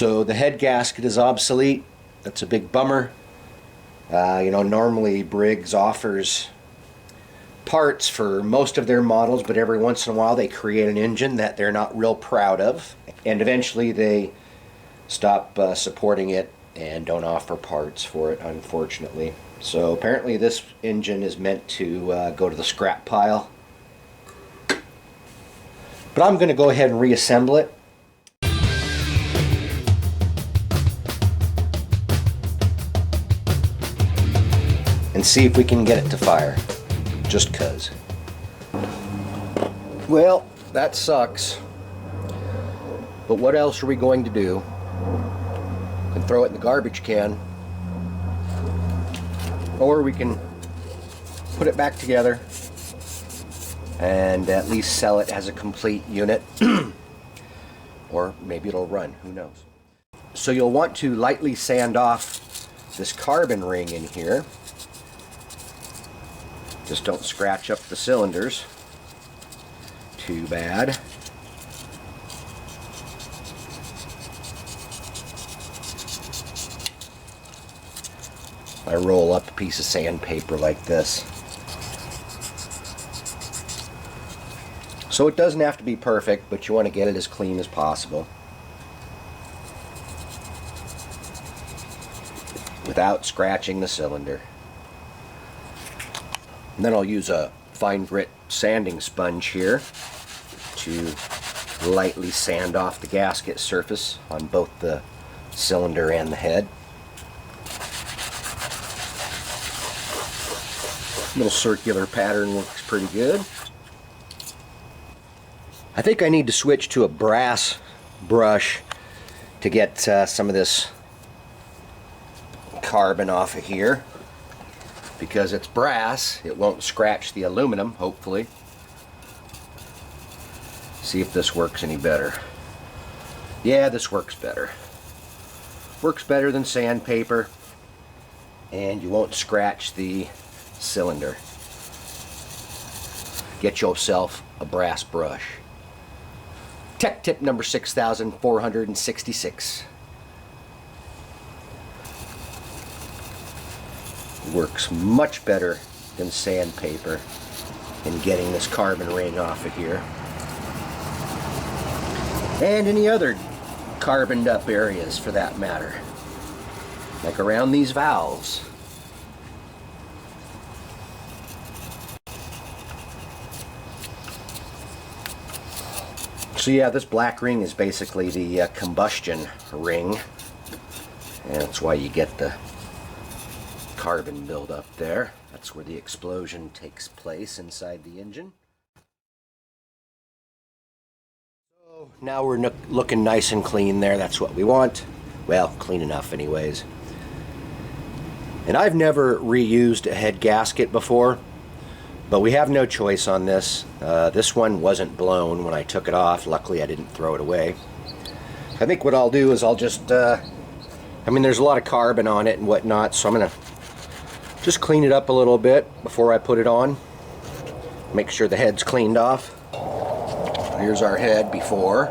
So the head gasket is obsolete. That's a big bummer. You know, normally BRIGGS offers parts for most of their models, but every once in a while they create an engine that they're not real proud of, and eventually they stop supporting it and don't offer parts for it, unfortunately. So apparently this engine is meant to go to the scrap pile. But I'm going to go ahead and reassemble it. And see if we can get it to fire. Just 'cause. Well, that sucks. But what else are we going to do? We can throw it in the garbage can. Or we can put it back together and at least sell it as a complete unit. Or maybe it'll run, who knows. So you'll want to lightly sand off this carbon ring in here. Just don't scratch up the cylinders too bad. I roll up a piece of sandpaper like this. So it doesn't have to be perfect, but you want to get it as clean as possible without scratching the cylinder. And then I'll use a fine grit sanding sponge here to lightly sand off the gasket surface on both the cylinder and the head. Little circular pattern looks pretty good. I think I need to switch to a brass brush to get some of this carbon off of here. Because it's brass, it won't scratch the aluminum, hopefully. See if this works any better. Yeah, this works better. Works better than sandpaper, and you won't scratch the cylinder. Get yourself a brass brush. Tech tip number 6466. Works much better than sandpaper in getting this carbon ring off of here. And any other carboned up areas for that matter. Like around these valves. So yeah, this black ring is basically the combustion ring. And that's why you get the carbon buildup there. That's where the explosion takes place inside the engine. So now we're looking nice and clean there. That's what we want. Well, clean enough anyways. And I've never reused a head gasket before, but we have no choice on this. This one wasn't blown when I took it off. Luckily I didn't throw it away. I think what I'll do is I'll just I mean, there's a lot of carbon on it and whatnot, so I'm gonna just clean it up a little bit before I put it on. Make sure the head's cleaned off. Here's our head before.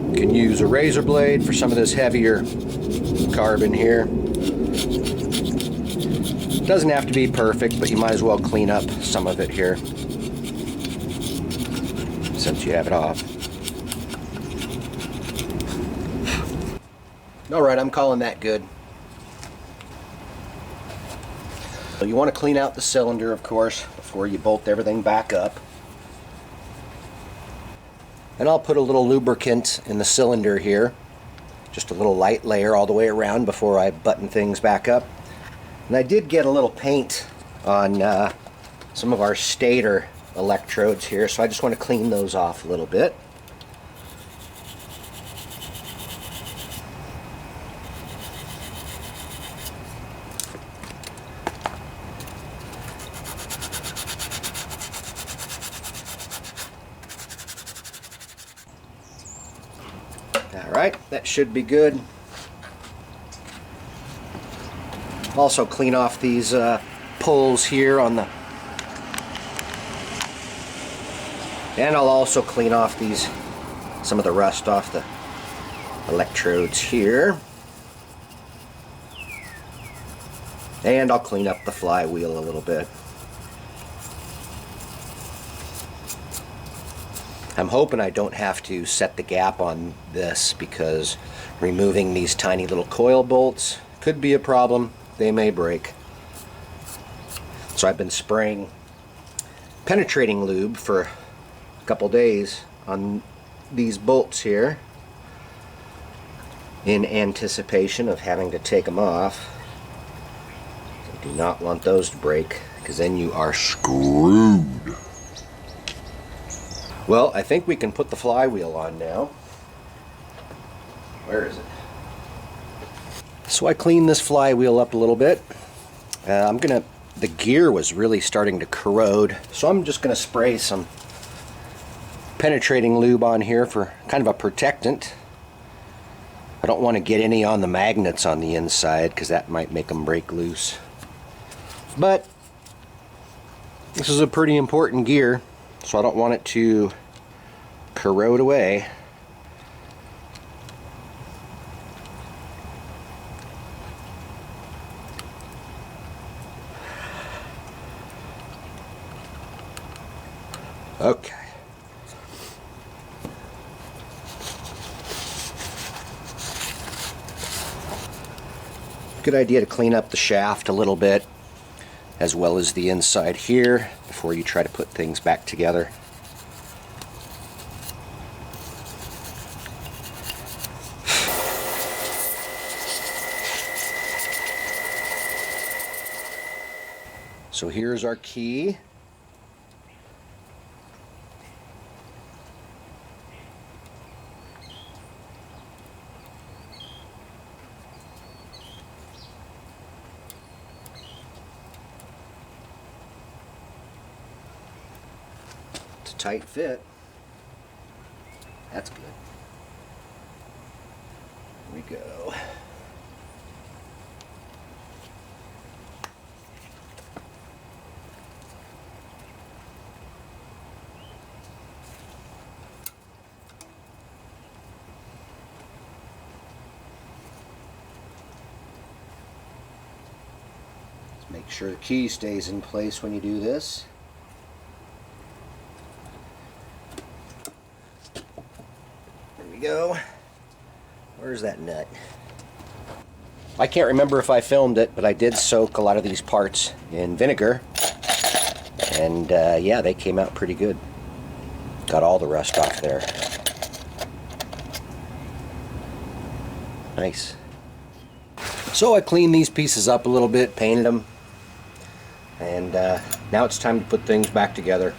You can use a razor blade for some of this heavier carbon here. Doesn't have to be perfect, but you might as well clean up some of it here since you have it off. Alright, I'm calling that good. So you want to clean out the cylinder, of course, before you bolt everything back up. And I'll put a little lubricant in the cylinder here. Just a little light layer all the way around before I button things back up. And I did get a little paint on some of our stator electrodes here, so I just want to clean those off a little bit. Alright, that should be good. Also clean off these pulls here on the, and I'll also clean off these, some of the rust off the electrodes here. And I'll clean up the flywheel a little bit. I'm hoping I don't have to set the gap on this, because removing these tiny little coil bolts could be a problem. They may break. So I've been spraying penetrating lube for a couple days on these bolts here in anticipation of having to take them off. Do not want those to break, because then you are screwed. Well, I think we can put the flywheel on now. Where is it? So I cleaned this flywheel up a little bit. The gear was really starting to corrode, so I'm just gonna spray some penetrating lube on here for kind of a protectant. I don't want to get any on the magnets on the inside, because that might make them break loose. But this is a pretty important gear, so I don't want it to corrode away. Okay. Good idea to clean up the shaft a little bit, as well as the inside here, before you try to put things back together. So here's our key. Tight fit. That's good. Here we go. Let's make sure the key stays in place when you do this. Go. Where's that nut? I can't remember if I filmed it, but I did soak a lot of these parts in vinegar, and yeah, they came out pretty good. Got all the rust off there. Nice. So I cleaned these pieces up a little bit, painted them, and now it's time to put things back together.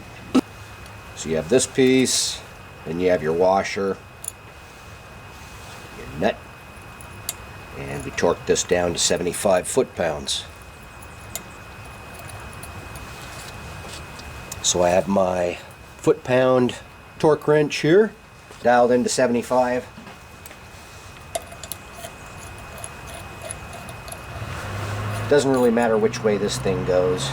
So you have this piece, then you have your washer, nut, and we torqued this down to 75 foot-pounds. So I have my foot-pound torque wrench here, dialed into 75. Doesn't really matter which way this thing goes.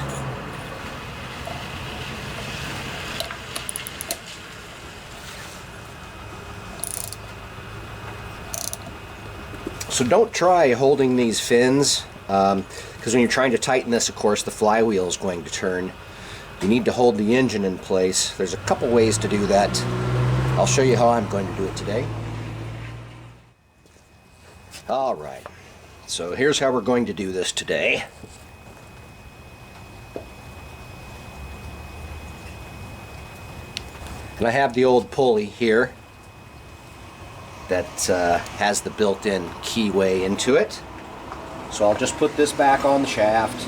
So don't try holding these fins, because when you're trying to tighten this, of course, the flywheel is going to turn. You need to hold the engine in place. There's a couple ways to do that. I'll show you how I'm going to do it today. Alright, so here's how we're going to do this today. And I have the old pulley here that has the built-in keyway into it. So I'll just put this back on the shaft.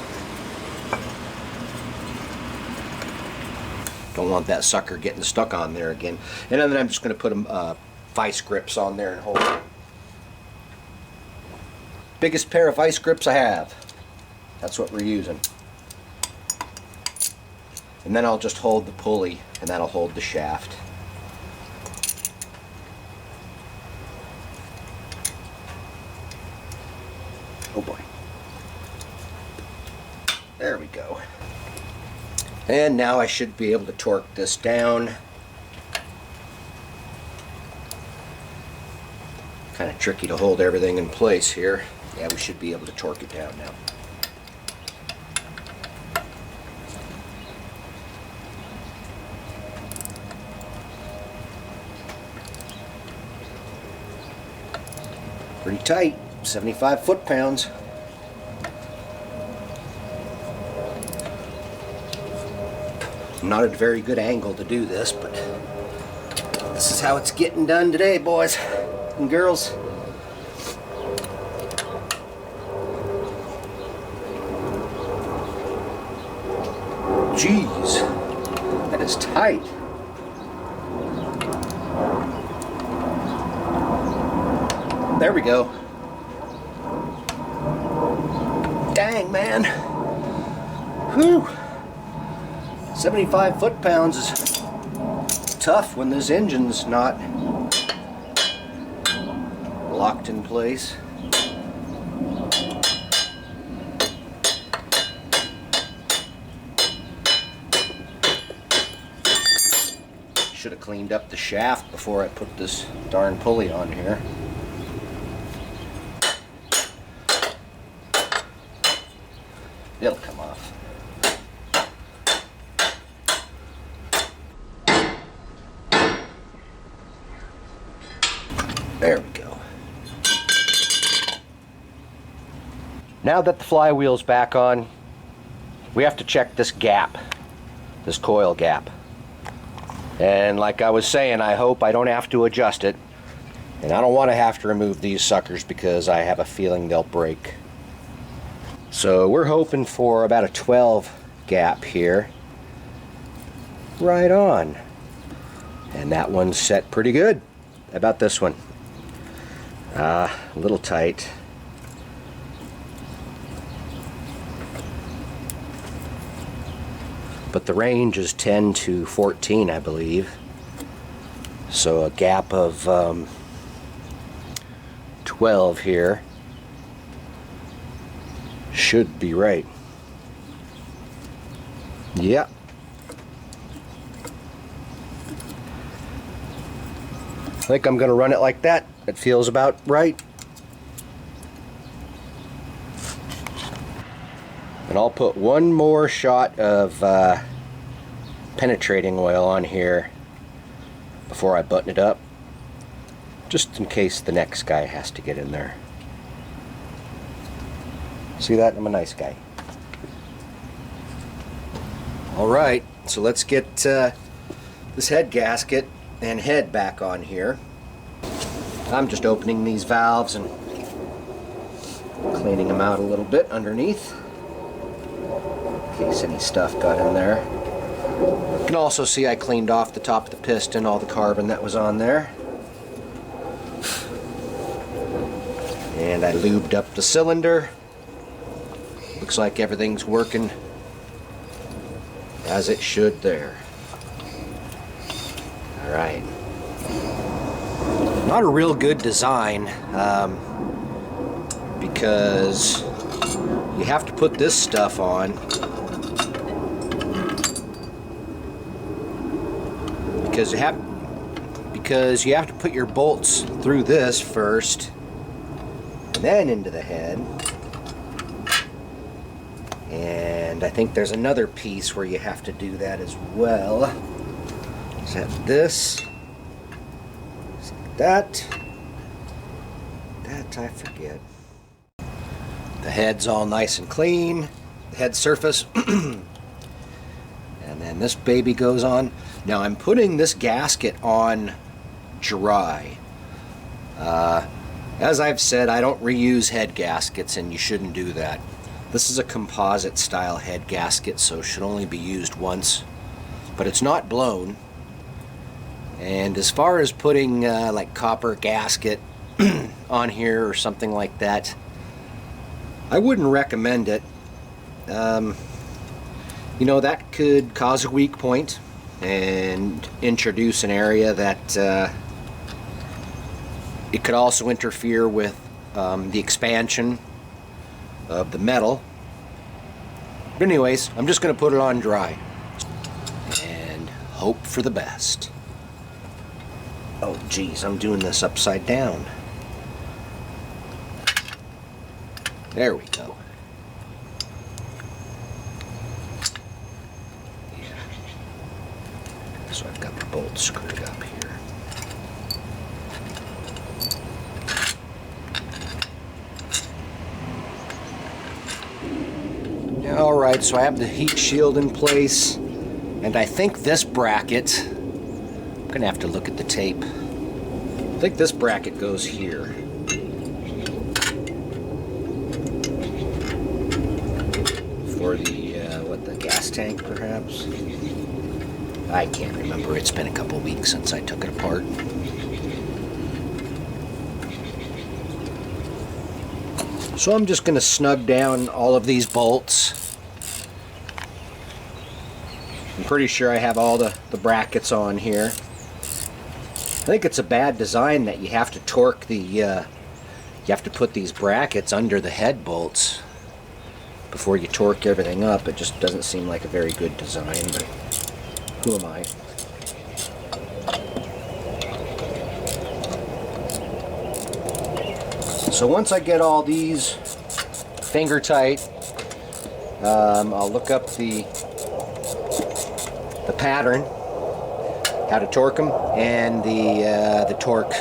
Don't want that sucker getting stuck on there again. And then I'm just going to put vice grips on there and hold it. Biggest pair of vice grips I have. That's what we're using. And then I'll just hold the pulley, and that'll hold the shaft. Oh boy. There we go. And now I should be able to torque this down. Kind of tricky to hold everything in place here. Yeah, we should be able to torque it down now. Pretty tight, 75 foot-pounds. Not a very good angle to do this, but this is how it's getting done today, boys and girls. Jeez, that is tight. There we go. Dang, man. Whew. 75 foot-pounds is tough when this engine's not locked in place. Should have cleaned up the shaft before I put this darn pulley on here. It'll come off. There we go. Now that the flywheel's back on, we have to check this gap, this coil gap. And like I was saying, I hope I don't have to adjust it. And I don't want to have to remove these suckers because I have a feeling they'll break. So we're hoping for about a 12 gap here. Right on. And that one's set pretty good. How about this one? A little tight. But the range is 10 to 14, I believe. So a gap of 12 here should be right. Yep. I think I'm going to run it like that. It feels about right. And I'll put one more shot of penetrating oil on here before I button it up, just in case the next guy has to get in there. See that? I'm a nice guy. Alright, so let's get this head gasket and head back on here. I'm just opening these valves and cleaning them out a little bit underneath in case any stuff got in there. You can also see I cleaned off the top of the piston, all the carbon that was on there. And I lubed up the cylinder. Looks like everything's working as it should there. Alright. Not a real good design because you have to put this stuff on because you have to put your bolts through this first and then into the head. And I think there's another piece where you have to do that as well. Is that this? Is that? That I forget. The head's all nice and clean. The head surface. And then this baby goes on. Now I'm putting this gasket on dry. As I've said, I don't reuse head gaskets, and you shouldn't do that. This is a composite style head gasket, so it should only be used once. But it's not blown. And as far as putting like copper gasket on here or something like that, I wouldn't recommend it. You know, that could cause a weak point and introduce an area that it could also interfere with the expansion of the metal, But anyways, I'm just going to put it on dry and hope for the best. Oh geez, I'm doing this upside down. There we go. Yeah. So I've got the bolt screwed up here. Alright, so I have the heat shield in place, and I think this bracket, I'm going to have to look at the tape. I think this bracket goes here. For the gas tank perhaps? I can't remember, it's been a couple weeks since I took it apart. So I'm just going to snug down all of these bolts. I'm pretty sure I have all the brackets on here. I think it's a bad design that you have to torque the, you have to put these brackets under the head bolts before you torque everything up. It just doesn't seem like a very good design, but who am I? So once I get all these finger tight, I'll look up the pattern, how to torque them, and the torque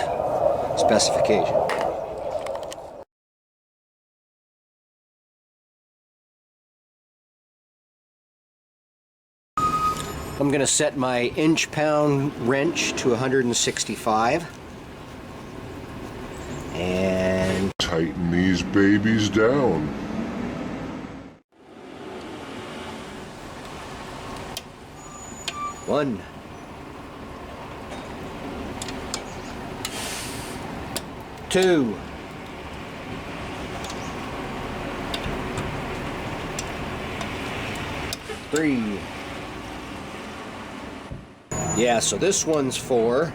specification. I'm going to set my inch-pound wrench to 165. And tighten these babies down. One. Two. Three. Yeah, so this one's 4.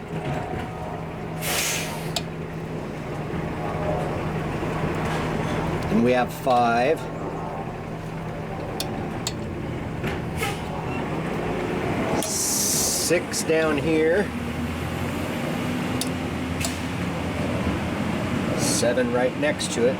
And we have 5. 6 down here. 7 right next to it.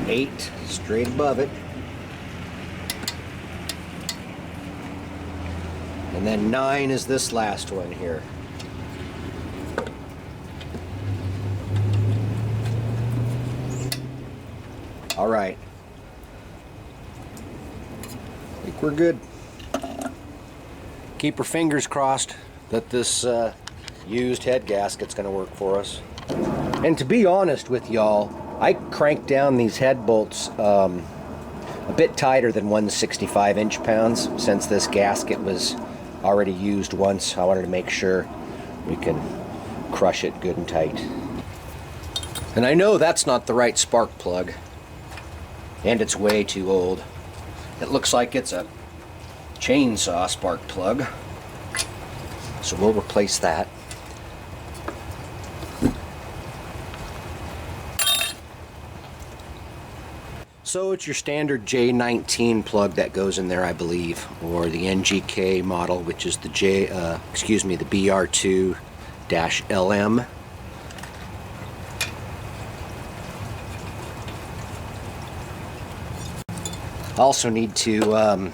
Eight straight above it. And then 9 is this last one here. All right. I think we're good. Keep our fingers crossed that this used head gasket's going to work for us. And to be honest with y'all, I cranked down these head bolts a bit tighter than 165 inch-pounds since this gasket was already used once. I wanted to make sure we can crush it good and tight. And I know that's not the right spark plug, and it's way too old. It looks like it's a chainsaw spark plug, so we'll replace that. So it's your standard J19 plug that goes in there, I believe, or the NGK model, which is the the BR2-LM. Also need to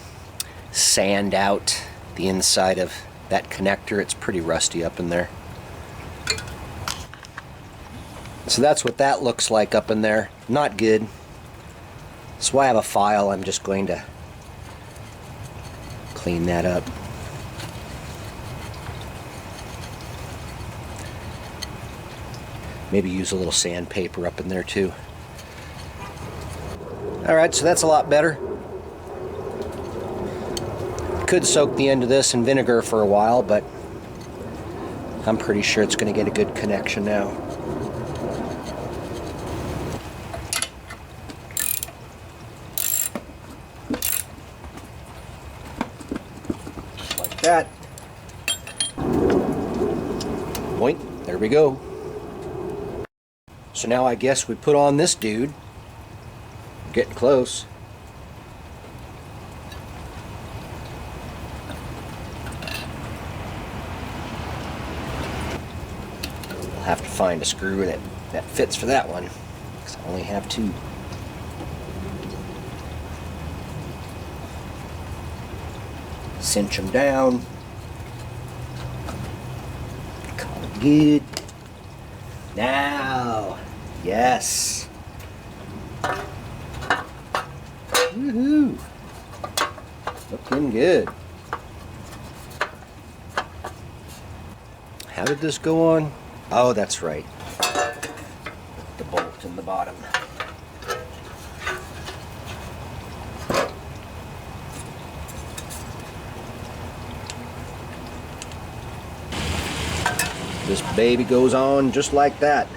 sand out the inside of that connector. It's pretty rusty up in there. So that's what that looks like up in there. Not good. So I have a file. I'm just going to clean that up. Maybe use a little sandpaper up in there too. Alright, so that's a lot better. Could soak the end of this in vinegar for a while, but I'm pretty sure it's going to get a good connection now. that. Point. There we go. So now I guess we put on this dude. Getting close. We'll have to find a screw that fits for that one, because I only have two. Cinch them down. Call it good. Now, yes. Woohoo! Looking good. How did this go on? Oh, that's right. The bolt in the bottom. This baby goes on just like that.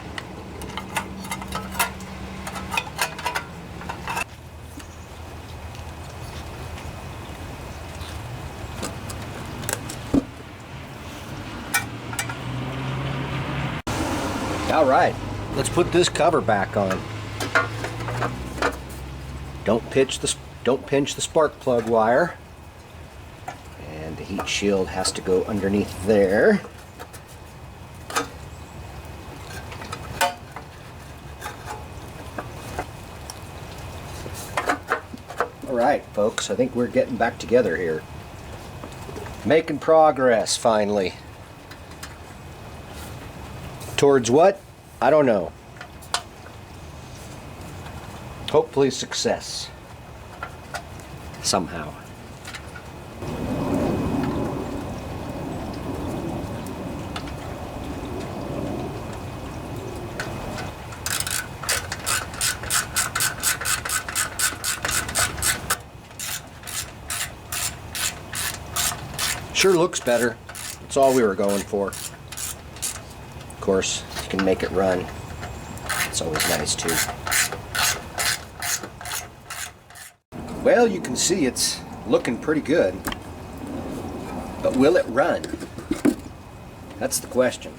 All right, let's put this cover back on. Don't pinch the spark plug wire, and the heat shield has to go underneath there. All right, folks, I think we're getting back together here. Making progress finally. Towards what? I don't know. Hopefully success. Somehow. Sure looks better. That's all we were going for. Of course, you can make it run. It's always nice too. Well, you can see it's looking pretty good. But will it run? That's the question.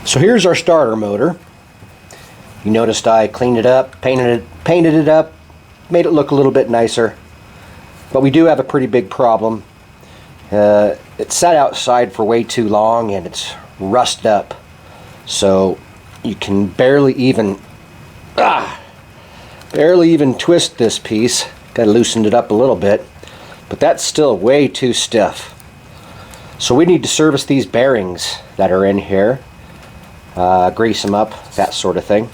So here's our starter motor. You noticed I cleaned it up, painted it up, made it look a little bit nicer. But we do have a pretty big problem. It sat outside for way too long and it's rusted up. So you can barely even twist this piece. Gotta loosen it up a little bit. But that's still way too stiff. So we need to service these bearings that are in here. Grease them up, that sort of thing.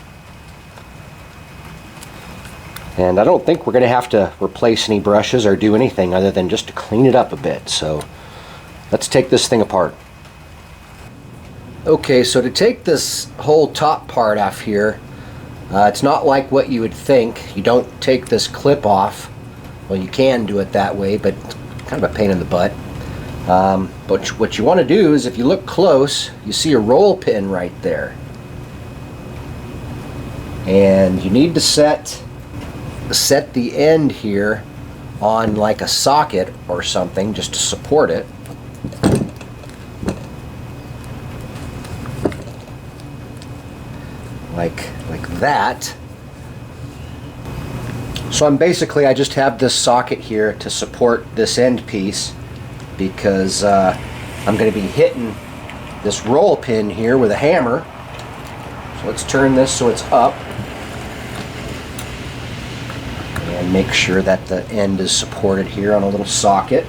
And I don't think we're going to have to replace any brushes or do anything other than just to clean it up a bit. So let's take this thing apart. Okay, so to take this whole top part off here, it's not like what you would think. You don't take this clip off. Well, you can do it that way, but it's kind of a pain in the butt. But what you want to do is, if you look close, you see a roll pin right there. And you need to set the end here on like a socket or something just to support it. Like that. So I just have this socket here to support this end piece, because I'm going to be hitting this roll pin here with a hammer. So let's turn this so it's up. And make sure that the end is supported here on a little socket.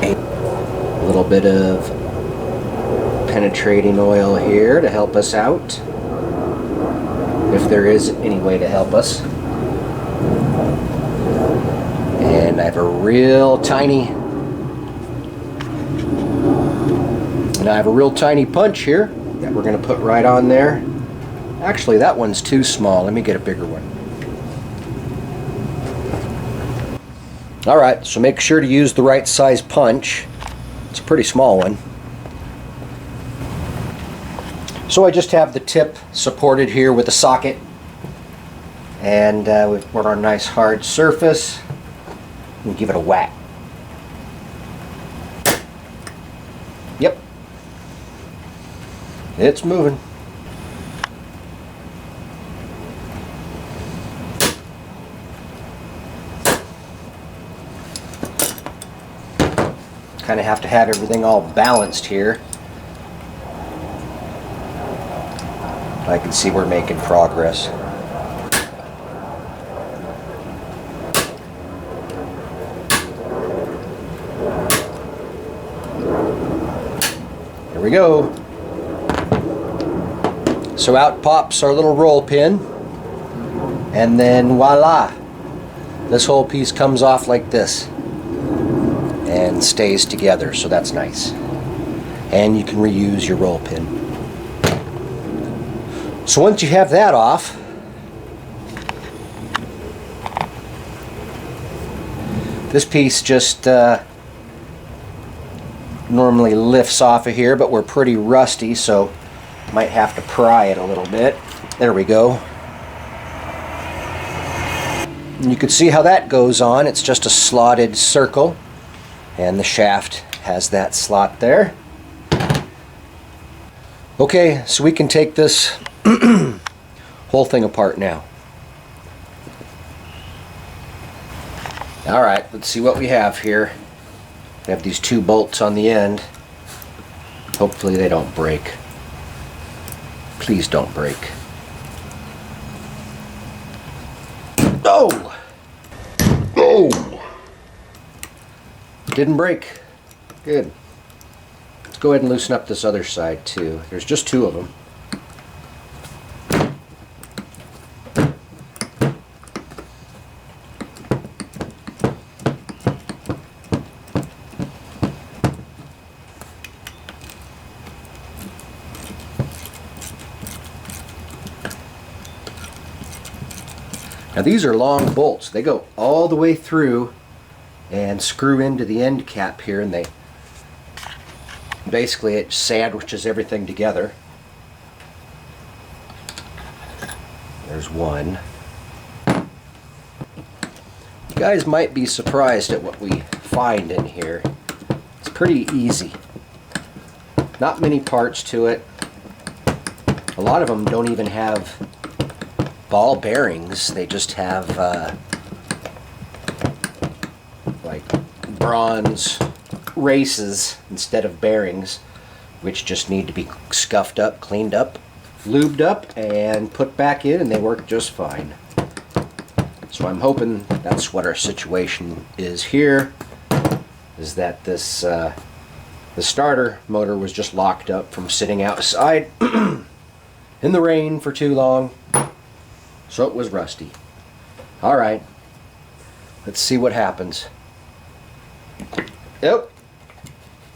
A little bit of penetrating oil here to help us out, if there is any way to help us. And I have a real tiny punch here that we're going to put right on there. Actually, that one's too small. Let me get a bigger one. Alright, so make sure to use the right size punch. It's a pretty small one. So I just have the tip supported here with a socket. And we're on a nice hard surface. and give it a whack. Yep. It's moving. Kind of have to have everything all balanced here. I can see we're making progress. Here we go. So out pops our little roll pin, and then voila, this whole piece comes off like this and stays together, so that's nice. And you can reuse your roll pin. So once you have that off, this piece just normally lifts off of here, but we're pretty rusty, so might have to pry it a little bit. There we go. And you can see how that goes on. It's just a slotted circle, and the shaft has that slot there. Okay, so we can take this whole thing apart now. Alright, let's see what we have here. We have these two bolts on the end. Hopefully they don't break. Please don't break. Oh! Oh! Didn't break. Good. Let's go ahead and loosen up this other side too. There's just two of them. Now these are long bolts. They go all the way through and screw into the end cap here, and they basically it sandwiches everything together. There's one. You guys might be surprised at what we find in here. It's pretty easy. Not many parts to it. A lot of them don't even have ball bearings. They just have like bronze races instead of bearings, which just need to be scuffed up, cleaned up, lubed up, and put back in, and they work just fine. So I'm hoping that's what our situation is here, is that this the starter motor was just locked up from sitting outside in the rain for too long. So it was rusty. Alright, let's see what happens. Yep.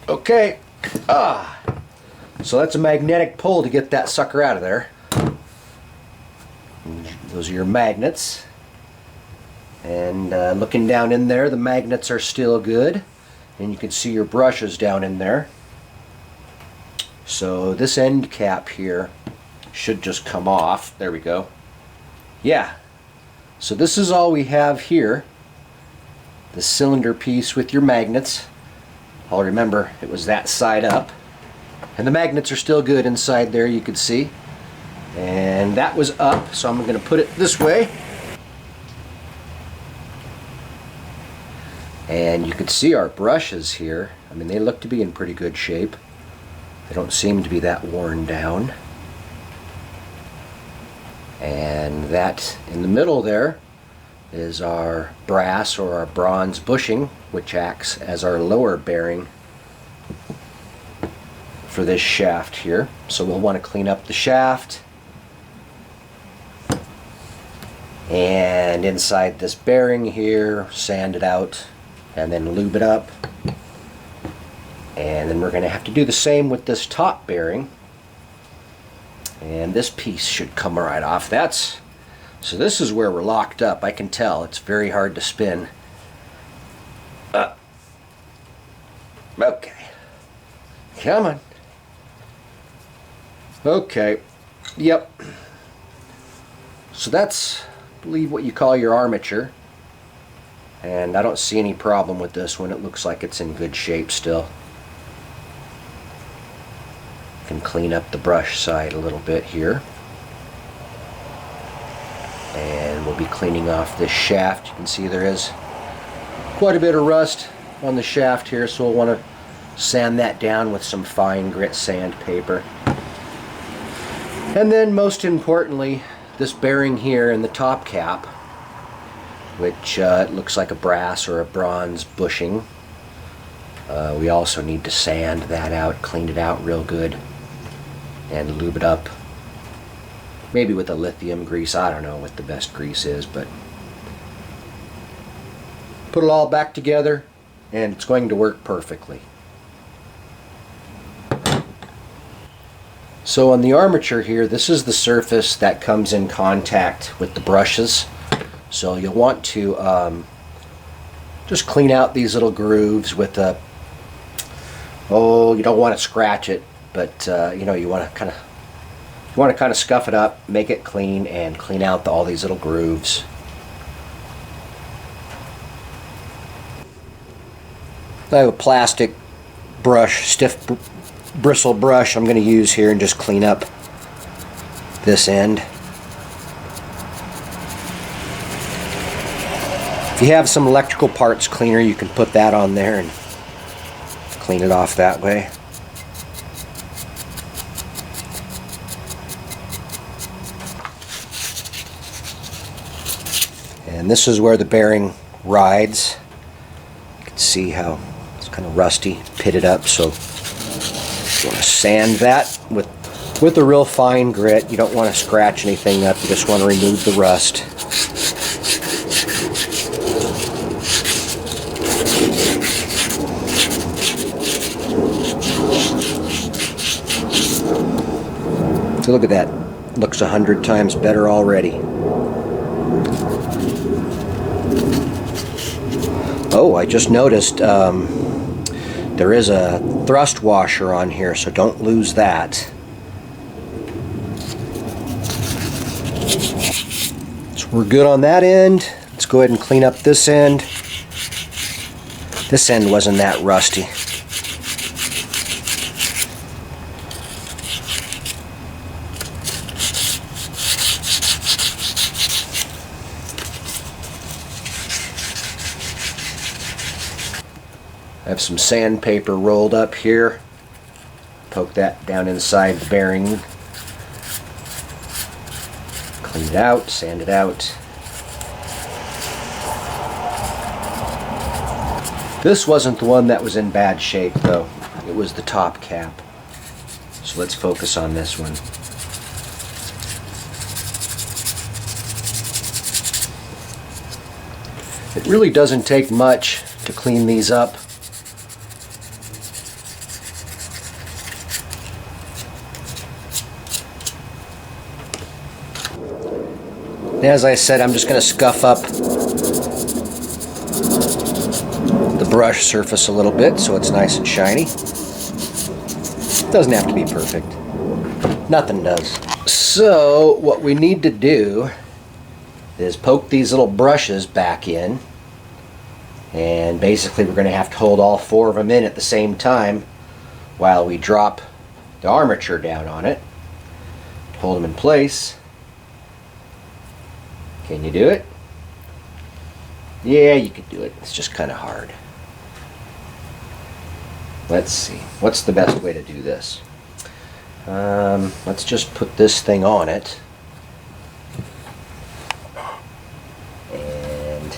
Okay. So that's a magnetic pull to get that sucker out of there. Those are your magnets. And looking down in there, the magnets are still good. And you can see your brushes down in there. So this end cap here should just come off. There we go. Yeah, so this is all we have here. The cylinder piece with your magnets. I'll remember it was that side up. And the magnets are still good inside there, you could see. And that was up, so I'm going to put it this way. And you can see our brushes here. I mean, they look to be in pretty good shape. They don't seem to be that worn down. And that in the middle there is our brass or our bronze bushing, which acts as our lower bearing for this shaft here. So we'll want to clean up the shaft. And inside this bearing here, sand it out and then lube it up. And then we're going to have to do the same with this top bearing. And this piece should come right off. So this is where we're locked up. I can tell it's very hard to spin. Okay. Come on. Okay. Yep. So that's, I believe, what you call your armature. And I don't see any problem with this one. It looks like it's in good shape still. Can clean up the brush side a little bit here. And we'll be cleaning off this shaft. You can see there is quite a bit of rust on the shaft here, so we'll want to sand that down with some fine grit sandpaper. And then most importantly, this bearing here in the top cap, which it looks like a brass or a bronze bushing. We also need to sand that out, clean it out real good, and lube it up. Maybe with a lithium grease. I don't know what the best grease is, but put it all back together and it's going to work perfectly. So on the armature here, this is the surface that comes in contact with the brushes. So you'll want to just clean out these little grooves with a, you don't want to scratch it, but you know, you want to kind of scuff it up, make it clean, and clean out all these little grooves. I have a plastic brush, stiff bristle brush I'm going to use here and just clean up this end. If you have some electrical parts cleaner, you can put that on there and clean it off that way. And this is where the bearing rides. You can see how it's kind of rusty, pitted up, so you want to sand that with a real fine grit. You don't want to scratch anything up, you just want to remove the rust. So look at that, looks 100 times better already. Oh, I just noticed there is a thrust washer on here, so don't lose that. So we're good on that end. Let's go ahead and clean up this end. This end wasn't that rusty. I have some sandpaper rolled up here. Poke that down inside the bearing. Clean it out, sand it out. This wasn't the one that was in bad shape though. It was the top cap. So let's focus on this one. It really doesn't take much to clean these up. As I said, I'm just going to scuff up the brush surface a little bit so it's nice and shiny. It doesn't have to be perfect. Nothing does. So what we need to do is poke these little brushes back in, and basically we're going to have to hold all 4 of them in at the same time while we drop the armature down on it. Hold them in place. Can you do it? Yeah, you could do it. It's just kind of hard. Let's see. What's the best way to do this? Let's just put this thing on it. And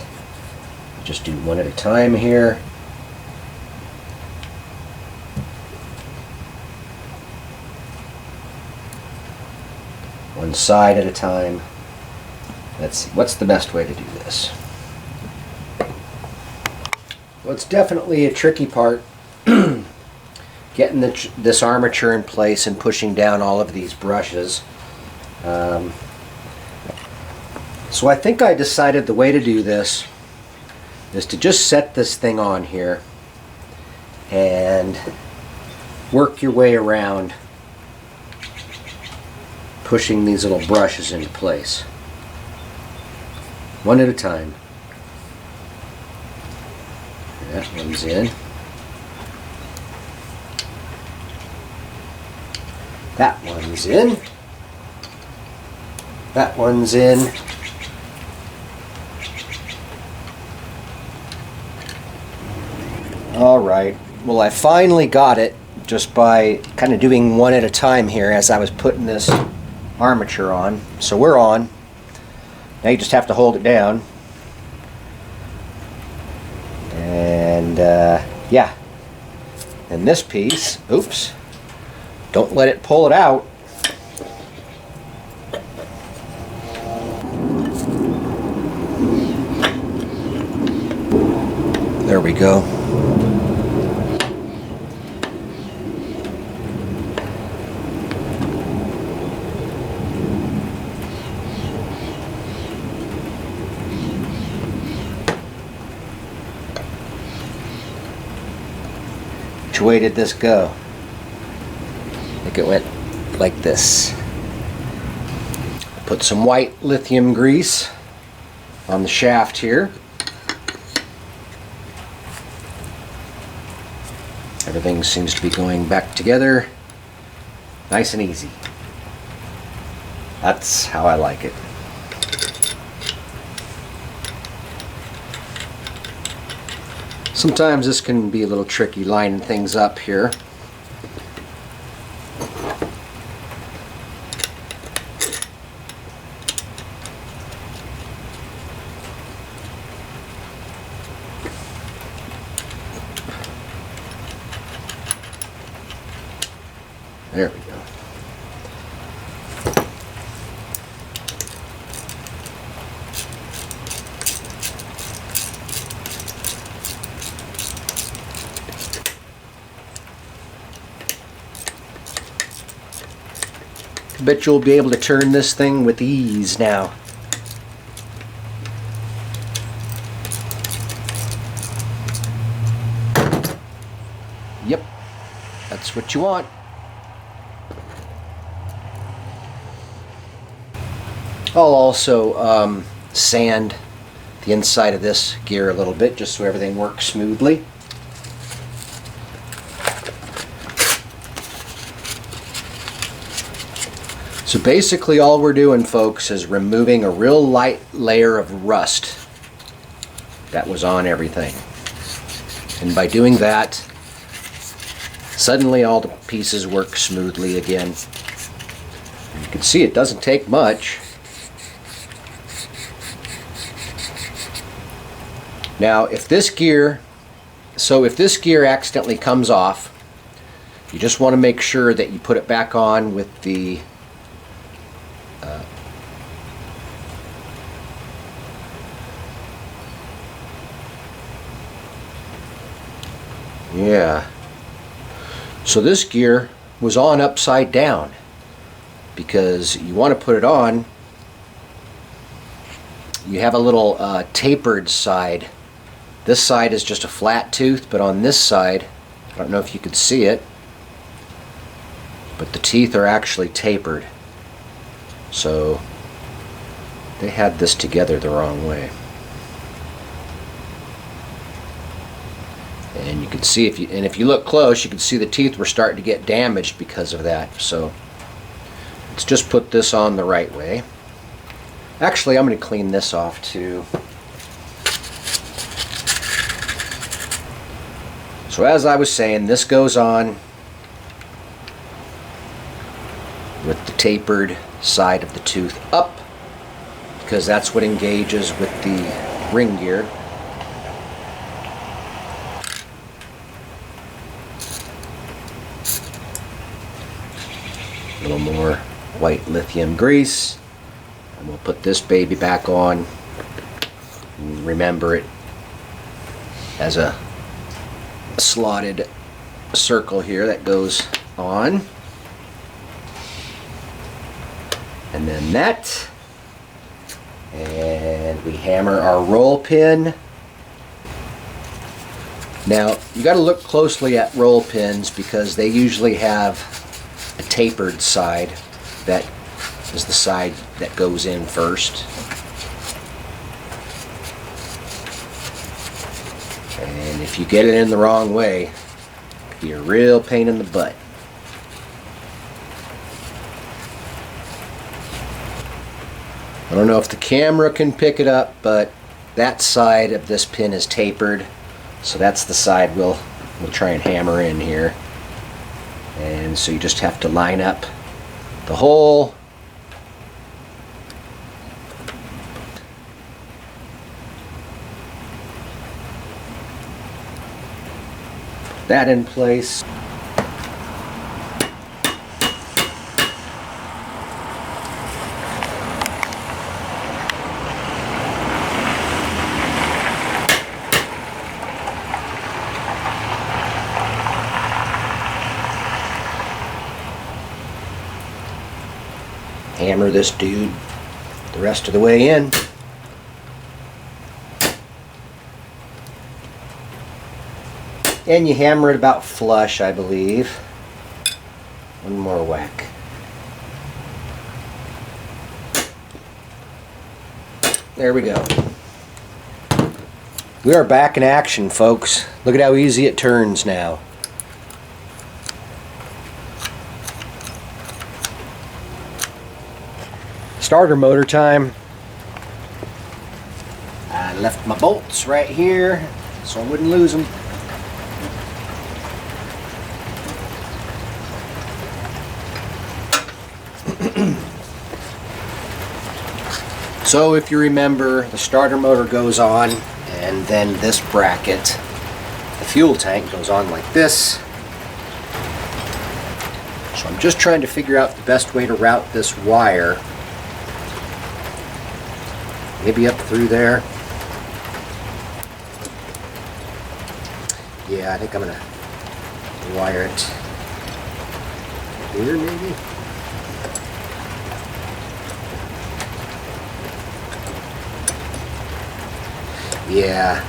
just do one at a time here. One side at a time. Let's see, what's the best way to do this? Well, it's definitely a tricky part, getting this armature in place and pushing down all of these brushes. So I think I decided the way to do this is to just set this thing on here and work your way around pushing these little brushes into place. One at a time. That one's in. That one's in. That one's in. All right. Well, I finally got it just by kind of doing one at a time here as I was putting this armature on. So we're on. Now you just have to hold it down. And yeah. And this piece, oops, don't let it pull it out. There we go. Which way did this go? I think it went like this. Put some white lithium grease on the shaft here. Everything seems to be going back together nice and easy. That's how I like it. Sometimes this can be a little tricky lining things up here. There we go. I bet you'll be able to turn this thing with ease now. Yep, that's what you want. I'll also sand the inside of this gear a little bit just so everything works smoothly. So basically all we're doing, folks, is removing a real light layer of rust that was on everything. And by doing that, suddenly all the pieces work smoothly again. You can see it doesn't take much. Now, if this gear accidentally comes off, you just want to make sure that you put it back on with the yeah. So this gear was on upside down because you want to put it on. You have a little tapered side. This side is just a flat tooth, but on this side, I don't know if you could see it, but the teeth are actually tapered. So they had this together the wrong way. And you can see, if you look close, you can see the teeth were starting to get damaged because of that. So let's just put this on the right way. Actually, I'm going to clean this off too. So as I was saying, this goes on with the tapered side of the tooth up because that's what engages with the ring gear. A little more white lithium grease, and we'll put this baby back on. Remember it as a slotted circle here that goes on, and then that, and we hammer our roll pin. Now you got to look closely at roll pins because they usually have a tapered side that is the side that goes in first. And if you get it in the wrong way, it can be a real pain in the butt. I don't know if the camera can pick it up, but that side of this pin is tapered, so that's the side we'll try and hammer in here. And so you just have to line up the hole. Put that in place. Hammer this dude the rest of the way in. And you hammer it about flush, I believe. One more whack. There we go. We are back in action, folks. Look at how easy it turns now. Starter motor time. I left my bolts right here so I wouldn't lose them. So if you remember, the starter motor goes on, and then this bracket, the fuel tank, goes on like this. So I'm just trying to figure out the best way to route this wire. Maybe up through there. Yeah, I think I'm gonna wire it here, maybe. Yeah.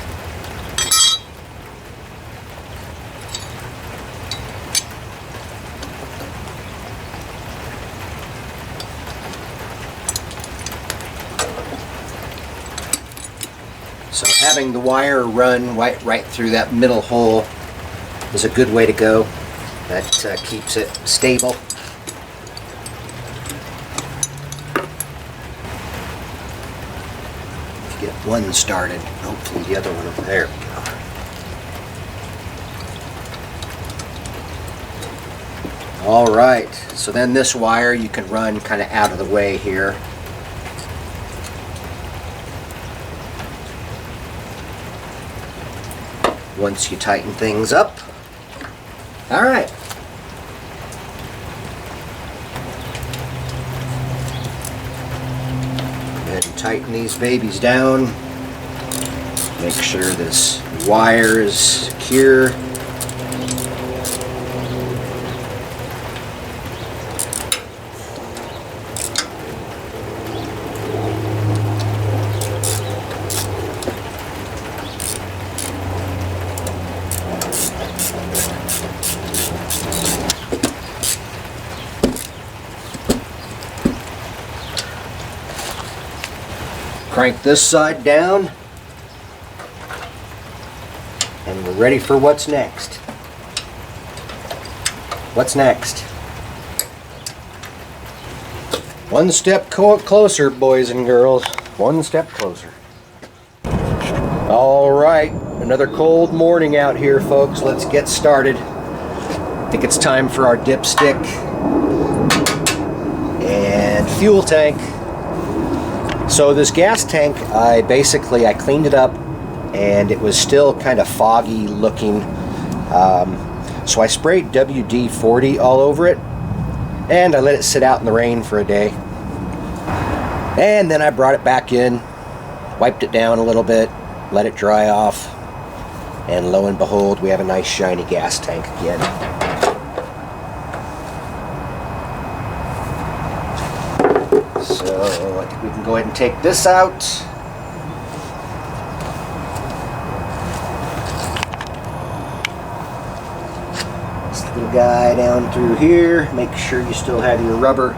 So having the wire run right through that middle hole is a good way to go. That keeps it stable. Get one started, hopefully the other one over there. All right, so then this wire you can run kind of out of the way here. Once you tighten things up. All right. Go ahead and tighten these babies down. Make sure this wire is secure. Crank this side down, and we're ready for what's next. What's next? One step closer, boys and girls. One step closer. All right, another cold morning out here, folks. Let's get started. I think it's time for our dipstick and fuel tank. So this gas tank, I cleaned it up, and it was still kind of foggy looking. So I sprayed WD-40 all over it, and I let it sit out in the rain for a day. And then I brought it back in, wiped it down a little bit, let it dry off, and lo and behold, we have a nice shiny gas tank again. So I think we can go ahead and take this out. This little guy down through here. Make sure you still have your rubber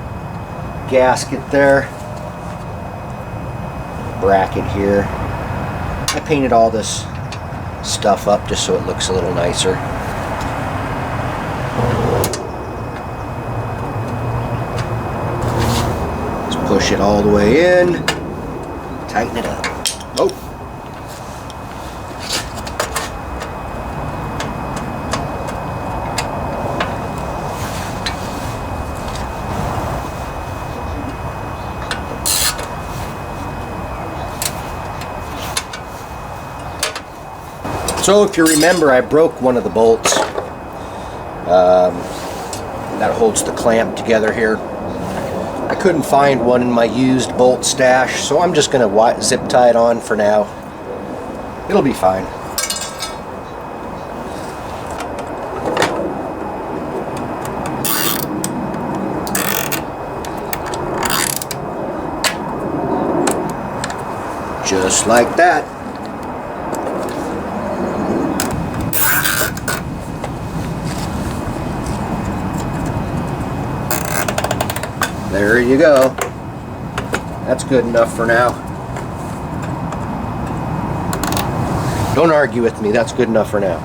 gasket there. Bracket here. I painted all this stuff up just so it looks a little nicer. Just push it all the way in, tighten it up. Oh. So if you remember, I broke one of the bolts that holds the clamp together here. I couldn't find one in my used bolt stash, so I'm just going to zip tie it on for now. It'll be fine. Just like that. There you go. That's good enough for now. Don't argue with me, that's good enough for now.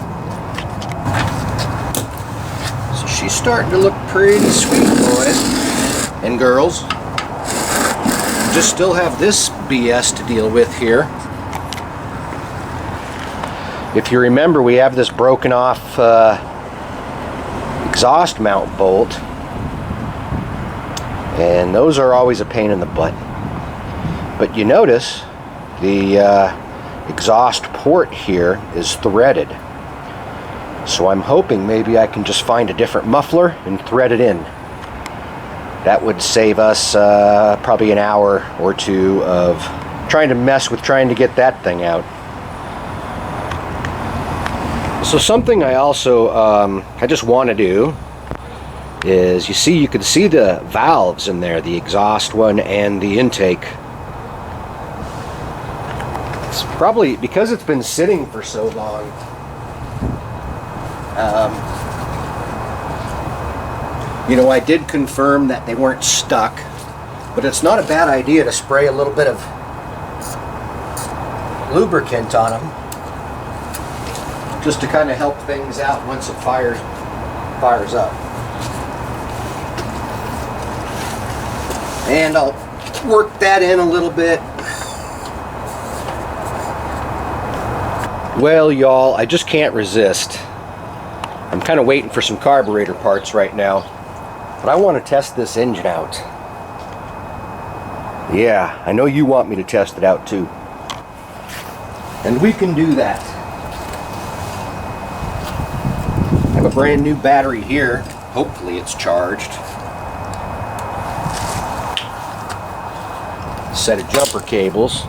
So she's starting to look pretty sweet, boys and girls. Just still have this BS to deal with here. If you remember, we have this broken off exhaust mount bolt. And those are always a pain in the butt. But you notice the exhaust port here is threaded. So I'm hoping maybe I can just find a different muffler and thread it in. That would save us probably an hour or two of trying to get that thing out. So something I also I just want to do is, you can see the valves in there, the exhaust one and the intake. It's probably because it's been sitting for so long. You know, I did confirm that they weren't stuck, but it's not a bad idea to spray a little bit of lubricant on them just to kind of help things out once it fires up. And I'll work that in a little bit. Well, y'all, I just can't resist. I'm kind of waiting for some carburetor parts right now, but I want to test this engine out. Yeah, I know you want me to test it out too. And we can do that. I have a brand new battery here. Hopefully it's charged. Set of jumper cables.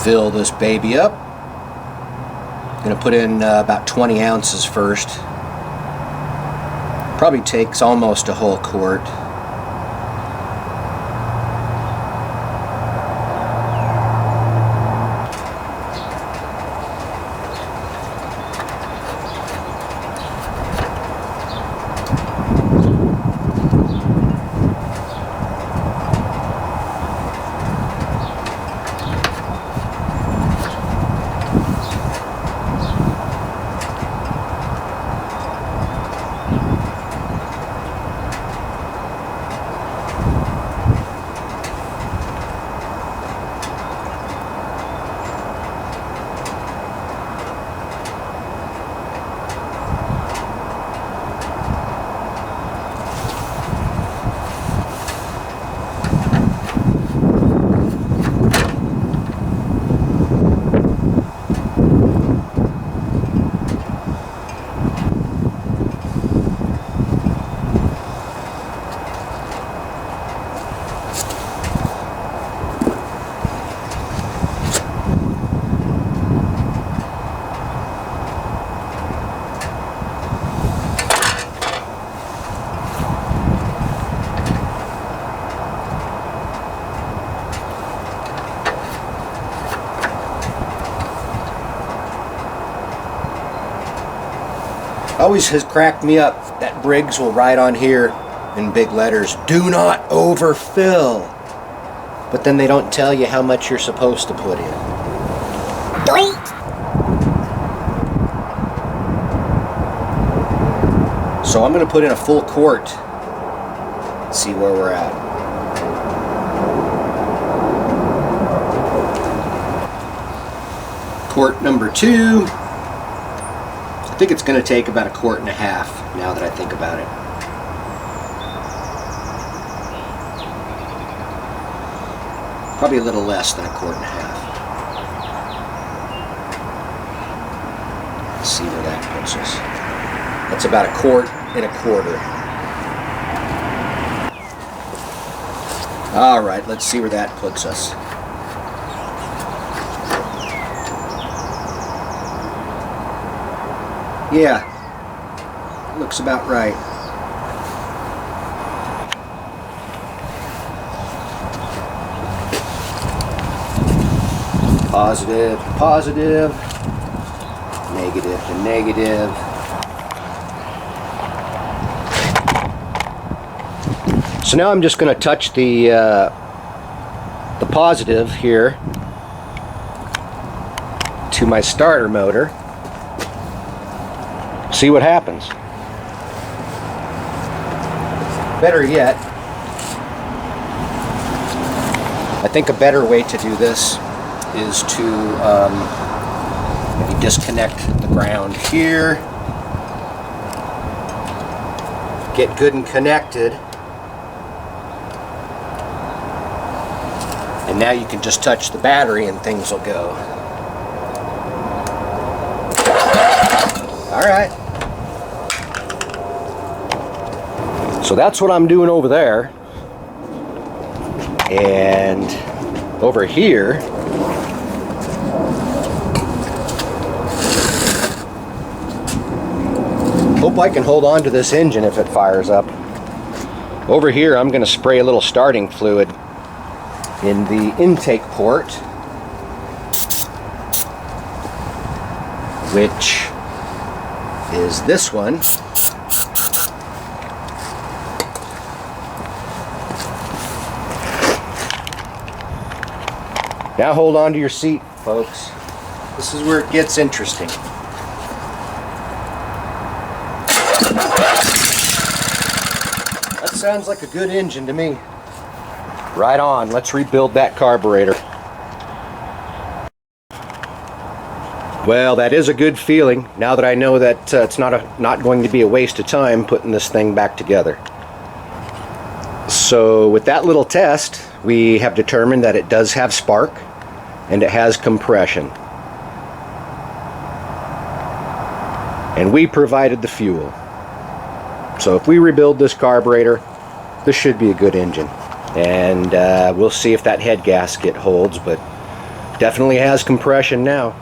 Fill this baby up. I'm going to put in about 20 ounces first. Probably takes almost a whole quart. Always has cracked me up that Briggs will write on here in big letters, "Do not overfill." But then they don't tell you how much you're supposed to put in. So I'm going to put in a full quart. See where we're at. Quart number 2. I think it's going to take about 1.5 quarts now that I think about it. Probably a little less than 1.5 quarts. Let's see where that puts us. That's about 1.25 quarts. Alright, let's see where that puts us. Yeah, looks about right. Positive, positive, negative to negative. So now I'm just going to touch the positive here to my starter motor. See what happens. Better yet, I think a better way to do this is to maybe disconnect the ground here, get good and connected, and now you can just touch the battery and things will go. Alright. So that's what I'm doing over there. And over here, hope I can hold on to this engine if it fires up. Over here I'm going to spray a little starting fluid in the intake port, which is this one. Now hold on to your seat, folks. This is where it gets interesting. That sounds like a good engine to me. Right on, let's rebuild that carburetor. Well, that is a good feeling now that I know that it's not going to be a waste of time putting this thing back together. So with that little test, we have determined that it does have spark and it has compression. And we provided the fuel. So if we rebuild this carburetor, this should be a good engine. And we'll see if that head gasket holds, but definitely has compression now.